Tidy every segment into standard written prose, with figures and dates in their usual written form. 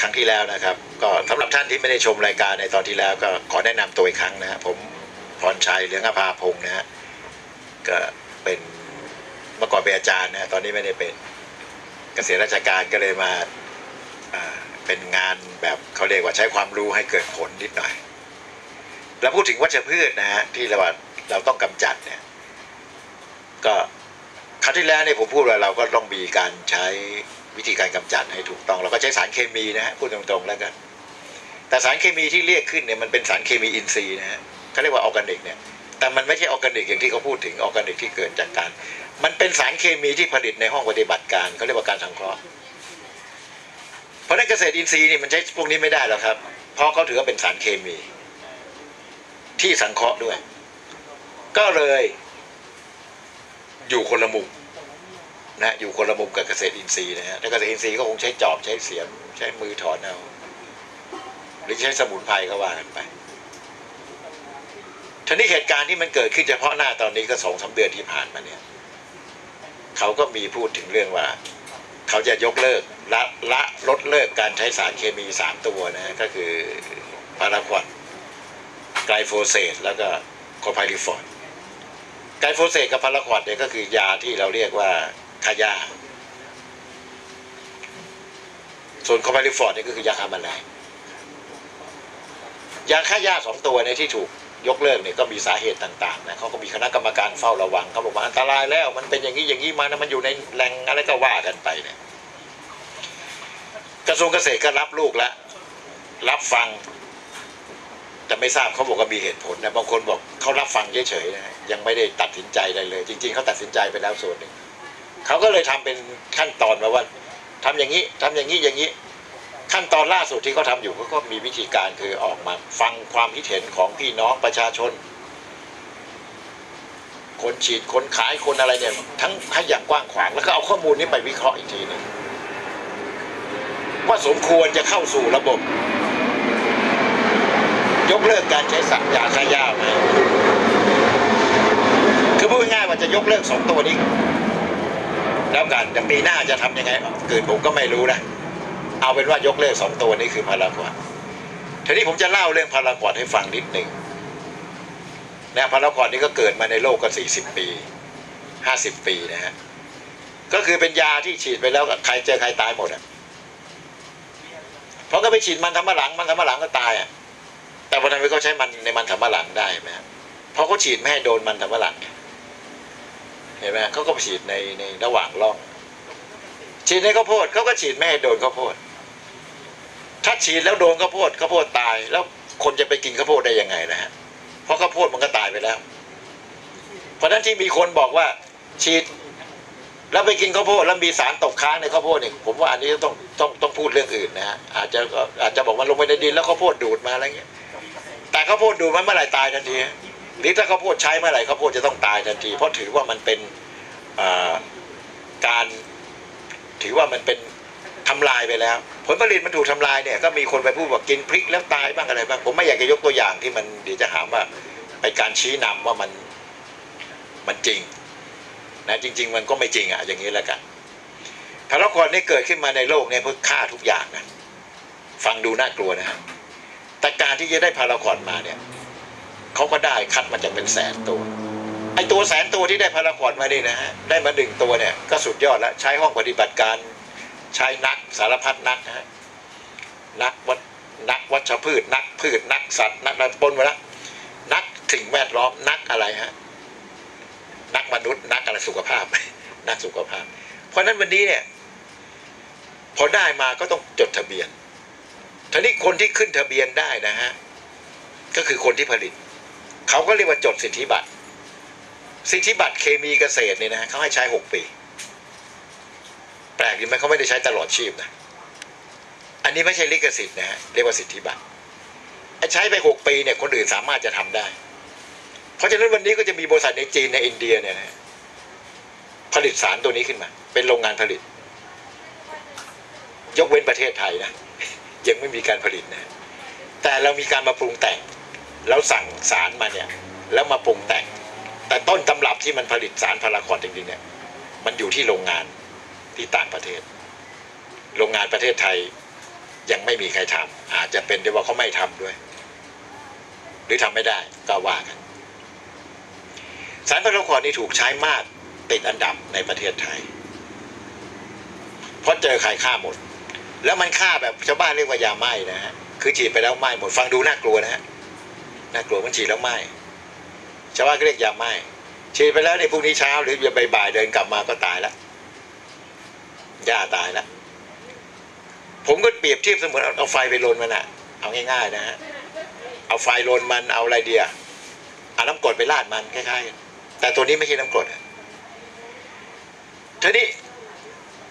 ครั้งที่แล้วนะครับก็สำหรับท่านที่ไม่ได้ชมรายการในตอนที่แล้วก็ขอแนะนำตัวอีกครั้งนะฮะผมพรชัยเหลืองอภาพงศ์นะฮะก็เป็นเมื่อก่อนเป็นอาจารย์นะตอนนี้ไม่ได้เป็นเกษียณราชการก็เลยมาเป็นงานแบบเขาเรียกว่าใช้ความรู้ให้เกิดผลนิดหน่อยแล้วพูดถึงวัชพืชนะฮะที่เราต้องกำจัดเนี่ยก็ครั้งที่แล้วเนี่ยผมพูดว่าเราก็ต้องมีการใช้วิธีการกำจัดให้ถูกต้องเราก็ใช้สารเคมีนะฮะพูดตรงๆแล้วกันแต่สารเคมีที่เรียกขึ้นเนี่ยมันเป็นสารเคมีอินทรีย์นะฮะเขาเรียกว่าออร์แกนิกเนี่ยแต่มันไม่ใช่ออร์แกนิกอย่างที่เขาพูดถึงออร์แกนิกที่เกิดจากการมันเป็นสารเคมีที่ผลิตในห้องปฏิบัติการเขาเรียกว่าการสังเคราะห์เพราะในเกษตรอินทรีย์นี่มันใช้พวกนี้ไม่ได้หรอกครับเพราะเขาถือว่าเป็นสารเคมีที่สังเคราะห์ด้วยก็เลยอยู่คนละมุมนะอยู่คนละมุมกับเกษตรอินทรีย์นะฮะถ้าเกษตรอินทรีย์ก็คงใช้จอบใช้เสียมใช้มือถอนเอาหรือใช้สมุนไพรก็ว่ากันไปทีนี้เหตุการณ์ที่มันเกิดขึ้นเฉพาะหน้าตอนนี้ก็2-3 เดือนที่ผ่านมาเนี่ยเขาก็มีพูดถึงเรื่องว่าเขาจะยกเลิกลดเลิกการใช้สารเคมี3 ตัวนะก็คือพาราควอดไกลโฟเสตแล้วก็โคไพลิฟอร์ดไกลโฟเสตกับพาราควอดเนี่ยก็คือยาที่เราเรียกว่าฆ่าหญ้าส่วนโคไพลิฟอร์ดเนี่ยก็คือยาฆ่าแมลงยาฆ่าหญ้า2 ตัวในที่ถูกยกเลิกเนี่ยก็มีสาเหตุต่างๆนะเขาก็มีคณะกรรมการเฝ้าระวังเขาบอกว่าอันตรายแล้วมันเป็นอย่างนี้มานะมันอยู่ในแหล่งอะไรก็ว่ากันไปเนี่ยกระทรวงเกษตรก็รับลูกแล้วรับฟังแต่ไม่ทราบเขาบอกว่ามีเหตุผลนะบางคนบอกเขารับฟังเฉยๆนะยังไม่ได้ตัดสินใจอะไรเลยจริงๆเขาตัดสินใจไปแล้วส่วนหนึ่งเขาก็เลยทำเป็นขั้นตอนมาว่าทำอย่างนี้อย่างนี้ขั้นตอนล่าสุดที่เขาทำอยู่เขาก็มีวิธีการคือออกมาฟังความคิดเห็นของพี่น้องประชาชนคนฉีดคนขายคนอะไรเนี่ยทั้งให้อย่างกว้างขวางแล้วก็เอาข้อมูลนี้ไปวิเคราะห์อีกทีนึงว่าสมควรจะเข้าสู่ระบบยกเลิกการใช้ยาฆ่าหญ้าไหมคือพูดง่ายๆว่าจะยกเลิก2 ตัวนี้แล้วกันแต่ปีหน้าจะทำยังไงเกิดผมก็ไม่รู้นะเอาเป็นว่ายกเลิก2 ตัวนี้คือพาราควอดทีนี้ผมจะเล่าเรื่องพาราควอดให้ฟังนิดหนึ่งนะพาราควอดนี่ก็เกิดมาในโลกก็40 ปี50 ปีนะฮะก็คือเป็นยาที่ฉีดไปแล้วใครเจอใครตายหมดอ่ะเพราะก็ไปฉีดมันสำปะหลังก็ตายอ่ะแต่พอทำไมเขาใช้มันในมันสำปะหลังได้ไหมเพราะเขาฉีดไม่ให้โดนมันสำปะหลังเห็นไหมเขาก็ฉีดในระหว่างร่องฉีดในข้าวโพดเขาก็ฉีดไม่ให้โดนข้าวโพดถ้าฉีดแล้วโดนข้าวโพดตายแล้วคนจะไปกินข้าวโพดได้ยังไงนะฮะเพราะข้าวโพดมันก็ตายไปแล้วเพราะฉะนั้นที่มีคนบอกว่าฉีดแล้วไปกินข้าวโพดแล้วมีสารตกค้างในข้าวโพดเนี่ยผมว่าอันนี้ต้องพูดเรื่องอื่นนะฮะอาจจะบอกว่าลงไปในดินแล้วข้าวโพดดูดมาอะไรเงี้ยแต่ข้าวโพดดูดมันเมื่อไหร่ตายทันทีหรือถ้าข้าวโพดใช้เมื่อไหร่ข้าวโพดจะต้องตายทันทีเพราะถือว่ามันเป็นการถือว่ามันเป็นทำลายไปแล้วผลผลิตมันถูกทำลายเนี่ยก็มีคนไปพูดว่ากินพริกแล้วตายบ้างอะไรบ้างผมไม่อยากจะยกตัวอย่างที่มันเดี๋ยวจะหาว่าเป็นการชี้นำว่ามันจริงนะจริงๆมันก็ไม่จริงอ่ะอย่างนี้แล้วกันพาราควอดนี่เกิดขึ้นมาในโลกเนี่ยเพื่อฆ่าทุกอย่างนะฟังดูน่ากลัวนะฮะแต่การที่จะได้พาราควอดมาเนี่ยเขาก็ได้คัดมาจากเป็น100,000 ตัวไอ้ตัว100,000 ตัวที่ได้พาราควอดมานี่นะฮะได้มา1 ตัวเนี่ยก็สุดยอดแล้วใช้ห้องปฏิบัติการใช้นักสารพัดนักนะฮะนักวัชพืชนักพืชนักสัตว์นักปนมาแล้วนักสิ่งแวดล้อมนักอะไรฮะนักมนุษย์นักอะไรสุขภาพนักสุขภาพเพราะนั้นวันนี้เนี่ยพอได้มาก็ต้องจดทะเบียนทีนี้คนที่ขึ้นทะเบียนได้นะฮะก็คือคนที่ผลิตเขาก็เรียกว่าจดสิทธิบัตรเคมีเกษตรเนี่ยนะเขาให้ใช้6 ปีแปลกดีไหมเขาไม่ได้ใช้ตลอดชีพนะอันนี้ไม่ใช่ลิขสิทธิ์นะฮะเรียกว่าสิทธิบัตรใช้ไป6 ปีเนี่ยคนอื่นสามารถจะทำได้เพราะฉะนั้นวันนี้ก็จะมีบริษัทในจีนในอินเดียเนี่ยนะผลิตสารตัวนี้ขึ้นมาเป็นโรงงานผลิตยกเว้นประเทศไทยนะยังไม่มีการผลิตนะแต่เรามีการมาปรุงแต่งแล้วสั่งสารมาเนี่ยแล้วมาปรุงแต่งแต่ต้นตำรับที่มันผลิตสารพาราควอดจริงๆเนี่ยมันอยู่ที่โรงงานที่ต่างประเทศโรงงานประเทศไทย ยังไม่มีใครทำอาจจะเป็นได้ว่าเขาไม่ทำด้วยหรือทำไม่ได้ก็ว่ากันสารพาราควอร์ดนี่ถูกใช้มากติดอันดับในประเทศไทยเพราะเจอใครฆ่าหมดแล้วมันฆ่าแบบชาวบ้านเรียกว่ายาไหม้นะฮะคือฉีดไปแล้วไหม้หมดฟังดูน่ากลัวนะฮะน่ากลัวมันฉีดแล้วไหม้ชาวบ้านก็เรียกยาไหม้ฉีดไปแล้วในพรุ่งนี้เช้าหรือบ่ายๆเดินกลับมาก็ตายแล้วย่าตายแล้วผมก็เปรียบเทียบเสมือนเอาไฟไปลนมันอะเอาง่ายๆนะฮะเอาไฟลนมันเอาอะไรเดียเอาน้ำกรดไปราดมันคล้ายๆกันแต่ตัวนี้ไม่ใช่น้ำกรดทีนี้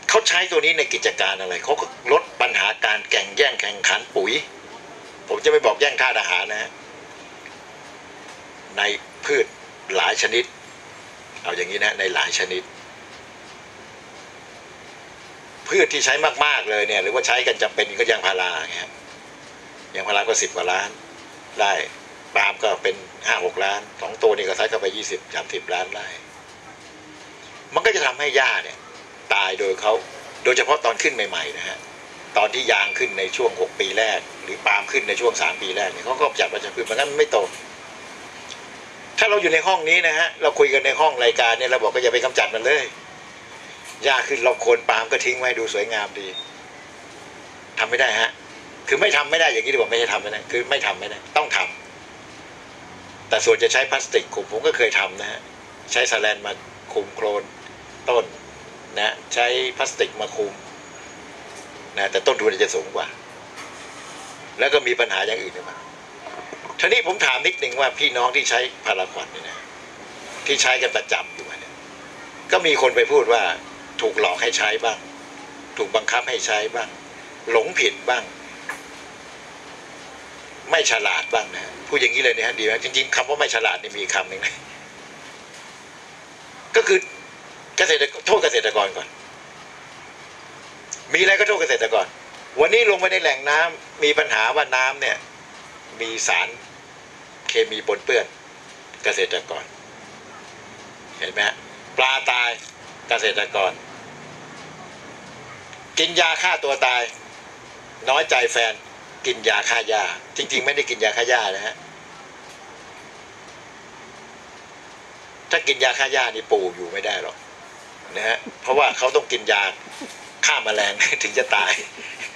เขาใช้ตัวนี้ในกิจการอะไรเขาก็ลดปัญหาการแย่งขันปุ๋ยผมจะไม่บอกแย่งธาตุอาหารนะฮะในพืชหลายชนิดเอาอย่างนี้นะในหลายชนิดพืชที่ใช้มากๆเลยเนี่ยหรือว่าใช้กันจำเป็นก็ยางพาราครับยางพาราก็10 กว่าล้านไร่ปาล์มก็เป็น5-6 ล้าน2 ตัวนี่ก็ใช้เข้าไป20-30 ล้านไร่มันก็จะทำให้หญ้าเนี่ยตายโดยเฉพาะตอนขึ้นใหม่ๆนะฮะตอนที่ยางขึ้นในช่วง6 ปีแรกหรือปาล์มขึ้นในช่วง3 ปีแรกเนี่ยเขาก็จัดวัชพืชมันนั้นไม่โตถ้าเราอยู่ในห้องนี้นะฮะเราคุยกันในห้องรายการเนี่ยเราบอกก็อย่าไปกำจัดมันเลยหญ้าขึ้นเราโคนปาล์มก็ทิ้งไว้ดูสวยงามดีทำไม่ได้ฮะคือไม่ทำไม่ได้อย่างนี้ดีกว่าไม่ใช่ทำไม่ได้คือไม่ทำไม่ได้ต้องทำแต่ส่วนจะใช้พลาสติกคุมผมก็เคยทำนะฮะใช้สแลนมาคุมโคลนต้นนะใช้พลาสติกมาคุมนะแต่ต้นทุนจะสูงกว่าแล้วก็มีปัญหาอย่างอื่นมาทีนี้ผมถามนิดนึงว่าพี่น้องที่ใช้พาราควอร์ดเนี่ยนะที่ใช้กันประจำอยู่เนี่ยก็มีคนไปพูดว่าถูกหลอกให้ใช้บ้างถูกบังคับให้ใช้บ้างหลงผิดบ้างไม่ฉลาดบ้างนะพูดอย่างนี้เลยนะฮะดีนะจริงๆคำว่าไม่ฉลาดนี่มีคำหนึ่งนะก็คือโทษเกษตรกรก่อนมีอะไรก็โทษเกษตรกรวันนี้ลงไปในแหล่งน้ำมีปัญหาว่าน้ำเนี่ยมีสารเคมีปนเปื้อนเกษตรกรเห็นไหมฮะปลาตายเกษตรกรกินยาฆ่าตัวตายน้อยใจแฟนกินยาฆ่าหญ้าจริงๆไม่ได้กินยาฆ่าหญ้านะฮะถ้ากินยาฆ่าหญ้านี่ปู่อยู่ไม่ได้หรอกนะฮะเพราะว่าเขาต้องกินยาฆ่าแมลงถึงจะตาย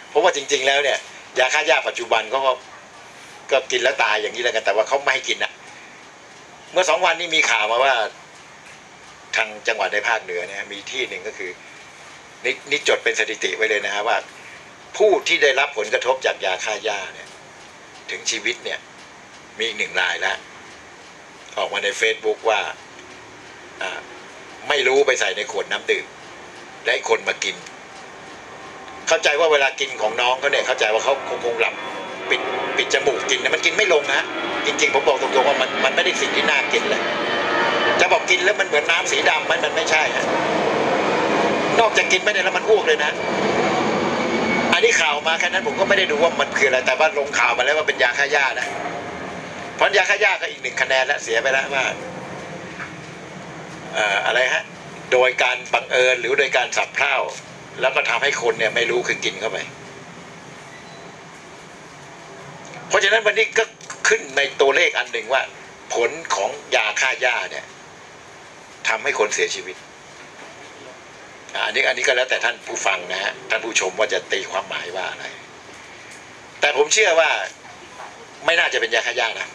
เพราะว่าจริงๆแล้วเนี่ยยาฆ่าหญ้าปัจจุบันก็กินแล้วตายอย่างนี้แล้วกันแต่ว่าเขาไม่ให้กินอ่ะเมื่อ2 วันนี้มีข่าวมาว่าทางจังหวัดในภาคเหนือเนี่ยมีที่หนึ่งก็คือนี่จดเป็นสถิติไว้เลยนะฮะว่าผู้ที่ได้รับผลกระทบจากยาฆ่าหญ้าเนี่ยถึงชีวิตเนี่ยมีอีก1 รายแล้วออกมาใน Facebook ว่าไม่รู้ไปใส่ในขวดน้ำดื่มและให้คนมากินเข้าใจว่าเวลากินของน้องเขาเนี่ยเข้าใจว่าเขาคงหลับปิดจมูกกินนะมันกินไม่ลงนะจริงๆผมบอกตรงๆว่ามันไม่ได้สิ่งที่น่ากินเลยจะบอกกินแล้วมันเหมือนน้ำสีดำมันไม่ใช่ฮะนอกจากกินไม่ได้แล้วมันอ้วกเลยนะอันนี้ข่าวมาแค่นั้นผมก็ไม่ได้ดูว่ามันคืออะไรแต่ว่าลงข่าวมาแล้วว่าเป็นยาฆ่าหญ้านะเพราะยาฆ่าหญ้าก็อีก1 คะแนนแล้วเสียไปแล้วว่าอะไรฮะโดยการบังเอิญหรือโดยการสับเพร่าแล้วก็ทำให้คนเนี่ยไม่รู้คือกินเข้าไปเพราะฉะนั้นวันนี้ก็ขึ้นในตัวเลขอันหนึ่งว่าผลของยาฆ่าหญ้าเนี่ยทำให้คนเสียชีวิตอันนี้ก็แล้วแต่ท่านผู้ฟังนะฮะท่านผู้ชมว่าจะตีความหมายว่าอะไรแต่ผมเชื่อว่าไม่น่าจะเป็นยาฆ่าหญ้านะ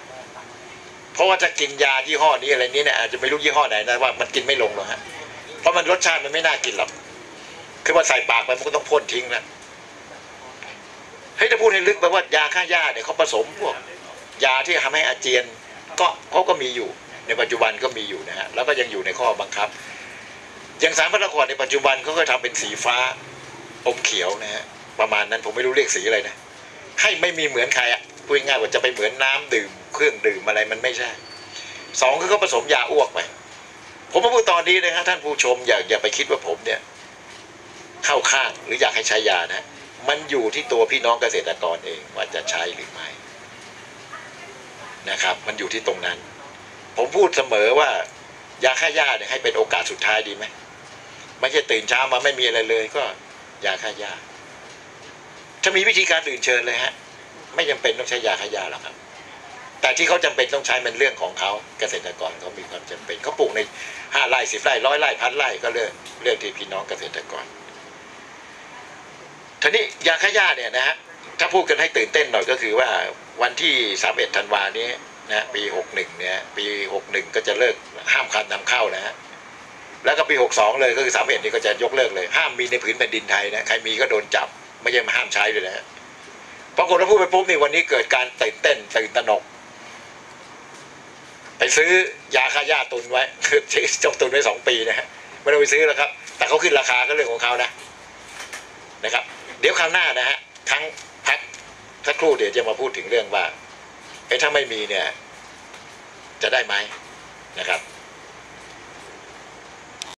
เพราะว่าจะกินยายี่ห้อนี้อะไรนี้เนี่ยอาจจะไม่รู้ยี่ห้อไหนนะว่ามันกินไม่ลงหรอกฮะเพราะมันรสชาติมันไม่น่ากินหรอกคือว่าใส่ปากไปมันก็ต้องพ่นทิ้งนะให้ถ้าพูดให้ลึกไปว่ายาฆ่าหญ้าเนี่ยเขาผสมพวกยาที่ทำให้อาเจียนเขาก็มีอยู่ในปัจจุบันก็มีอยู่นะฮะแล้วก็ยังอยู่ในข้อบังคับอย่างสารพาราควอร์ดในปัจจุบันเขาก็ทำเป็นสีฟ้าอมเขียวนะฮะประมาณนั้นผมไม่รู้เรียกสีอะไรนะให้ไม่มีเหมือนใครอ่ะพูดง่ายๆว่าจะไปเหมือนน้ำดื่มเครื่องดื่มอะไรมันไม่ใช่2คือเขาผสมยาอ้วกไปผมมาพูดตอนนี้นะฮะท่านผู้ชมอย่าไปคิดว่าผมเนี่ยเข้าข้างหรืออยากให้ใช้ยานะมันอยู่ที่ตัวพี่น้องเกษตรกรเองว่าจะใช้หรือไม่นะครับมันอยู่ที่ตรงนั้นผมพูดเสมอว่ายาฆ่าหญ้าเนี่ยให้เป็นโอกาสสุดท้ายดีไหมไม่ใช่ตื่นเช้ามาไม่มีอะไรเลยก็ยาฆ่าหญ้าที ถ้ามีวิธีการอื่นเชิญเลยฮะไม่จำเป็นต้องใช้ยาฆ่าหญ้าหรอกครับแต่ที่เขาจำเป็นต้องใช้เป็นเรื่องของเขาเกษตรกรเขามีความจำเป็นเขาปลูกใน5 ไร่ 10 ไร่ 100 ไร่1,000 ไร่ก็เรื่องที่พี่น้องเกษตรกรทีนี้ยาฆ่าหญ้าเนี่ยนะฮะถ้าพูดกันให้ตื่นเต้นหน่อยก็คือว่าวันที่31 ธันวานี้นะปี61เนี่ยปี61ก็จะเลิกห้ามการนำเข้านะฮะแล้วก็ปี62เลยก็คือ31นี่ก็จะยกเลิกเลยห้ามมีในผืนแผ่นดินไทยนะใครมีก็โดนจับไม่ใช่มาห้ามใช้เลยนะฮะปรากฏว่าพูดไปปุ๊บนี่วันนี้เกิดการตื่นเต้นตื่นตระหนกไปซื้อยาฆ่าหญ้าตุนไว้คือจงตุนไว้2 ปีนะฮะไม่ต้องไปซื้อแล้วครับแต่เขาขึ้นราคาก็เรื่องของเขานะครับเดี๋ยวคราวหน้านะฮะทั้งพักสักครู่เดี๋ยวจะมาพูดถึงเรื่องว่าถ้าไม่มีเนี่ยจะได้ไหมนะครับ